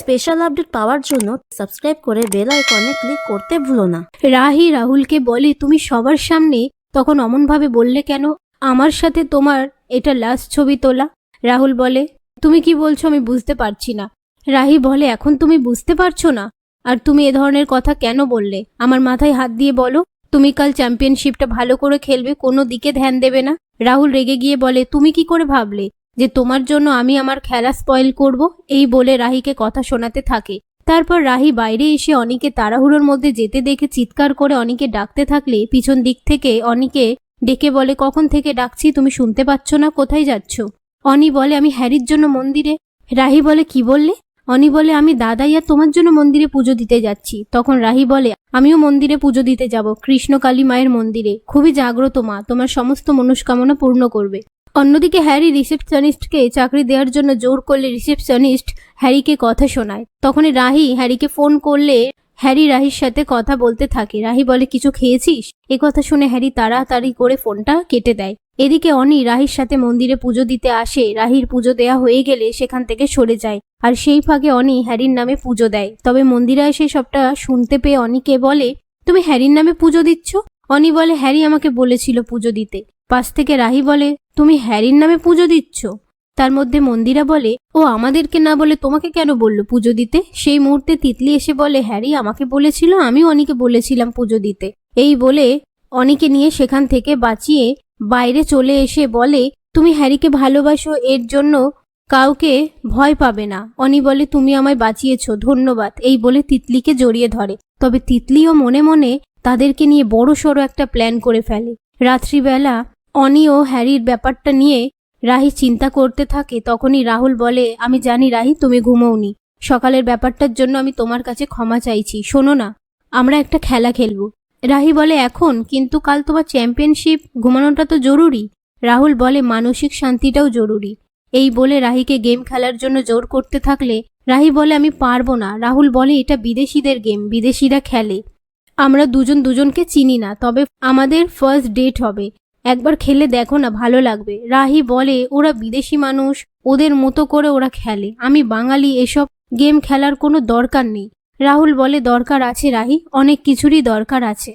Special update পাওয়ার জন্য subscribe করে bell আইকনে ক্লিক করতে ভুলো না। রাহি রাহুলকে বলে, তুমি সবার সামনে তখন অমনভাবে বললে কেন? আমার সাথে তোমার এটা লাস্ট ছবি তোলা। রাহুল বলে, তুমি কি বলছো আমি বুঝতে পারছি না। রাহি বলে, এখন তুমি বুঝতে পারছো না? আর তুমি এ ধরনের কথা কেন বললে? আমার মাথায় হাত দিয়ে বলো, তুমি কাল চ্যাম্পিয়নশিপটা ভালো করে খেলবে, কোনো দিকে ধ্যান দেবে না। রাহুল রেগে গিয়ে বলে, তুমি কি করে ভাবলে যে তোমার জন্য আমি আমার খেলা স্পয়েল করব? এই বলে রাহিকে কথা শোনাতে থাকে। তারপর রাহি বাইরে এসে অনিকে তাড়াহুড়োর মধ্যে যেতে দেখে চিৎকার করে অনিকে ডাকতে থাকলে পিছন দিক থেকে অনিকে ডেকে বলে, কখন থেকে ডাকছি, তুমি শুনতে পাচ্ছ না? কোথায় যাচ্ছ? অনি বলে, আমি হ্যারির জন্য মন্দিরে। রাহি বলে, কি বললে? অনি বলে, আমি দাদাই আর তোমার জন্য মন্দিরে পুজো দিতে যাচ্ছি। তখন রাহি বলে, আমিও মন্দিরে পুজো দিতে যাব, কৃষ্ণ কালী মায়ের মন্দিরে। খুবই জাগ্রত মা, তোমার সমস্ত মনস্কামনা পূর্ণ করবে। অন্যদিকে হ্যারি রিসেপশনিস্টকে চাকরি দেওয়ার জন্য জোর করলে রিসেপশনিস্ট হ্যারিকে কথা শোনায়। তখনই রাহি হ্যারিকে ফোন করলে হ্যারি রাহির সাথে কথা বলতে থাকে। রাহি বলে, কিছু খেয়েছিস? এ কথা শুনে হ্যারি তাড়াতাড়ি করে ফোনটা কেটে দেয়। এদিকে অনি রাহির সাথে মন্দিরে পুজো দিতে আসে। রাহির পুজো দেয়া হয়ে গেলে সেখান থেকে সরে যায়। আর সেই ফাঁকে অনি হ্যারির নামে পুজো দেয়। তবে মন্দিরে এসে সবটা শুনতে পেয়ে অনিকে বলে, তুমি হ্যারির নামে পুজো দিচ্ছ? অনি বলে, হ্যারি আমাকে বলেছিল পুজো দিতে। পাশ থেকে রাহি বলে, তুমি হ্যারির নামে পুজো দিচ্ছ? তার মধ্যে মন্দিরা বলে, ও আমাদেরকে না বলে তোমাকে কেন বললো পুজো দিতে? সেই মুহূর্তে তিতলি এসে বলে, হ্যারি আমাকে বলেছিল, আমিও অনিকে বলেছিলাম পুজো দিতে। এই বলে অনিকে নিয়ে সেখান থেকে বাঁচিয়ে বাইরে চলে এসে বলে, তুমি হ্যারিকে ভালোবাসো, এর জন্য কাউকে ভয় পাবে না। অনি বলে, তুমি আমায় বাঁচিয়েছো, ধন্যবাদ। এই বলে তিতলিকে জড়িয়ে ধরে। তবে তিতলিও মনে মনে তাদেরকে নিয়ে বড় সড়ো একটা প্ল্যান করে ফেলে। রাত্রিবেলা অনি ও হ্যারির ব্যাপারটা নিয়ে রাহি চিন্তা করতে থাকে। তখনই রাহুল বলে, আমি জানি রাহি তুমি ঘুমোওনি, সকালের ব্যাপারটার জন্য আমি তোমার কাছে ক্ষমা চাইছি। শোনো না, আমরা একটা খেলা খেলবো। রাহি বলে, এখন? কিন্তু কাল তোমার চ্যাম্পিয়নশিপ, ঘুমানোটা তো জরুরি। রাহুল বলে, মানসিক শান্তিটাও জরুরি। এই বলে রাহিকে গেম খেলার জন্য জোর করতে থাকলে রাহি বলে, আমি পারবো না। রাহুল বলে, এটা বিদেশিদের গেম, বিদেশিরা খেলে, আমরা দুজন দুজনকে চিনি না, তবে আমাদের ফার্স্ট ডেট হবে, একবার খেলে দেখো না, ভালো লাগবে। রাহি বলে, ওরা বিদেশি মানুষ, ওদের মতো করে ওরা খেলে, আমি বাঙালি, এসব গেম খেলার কোনো দরকার নেই। রাহুল বলে, দরকার আছে রাহি, অনেক কিছুরই দরকার আছে।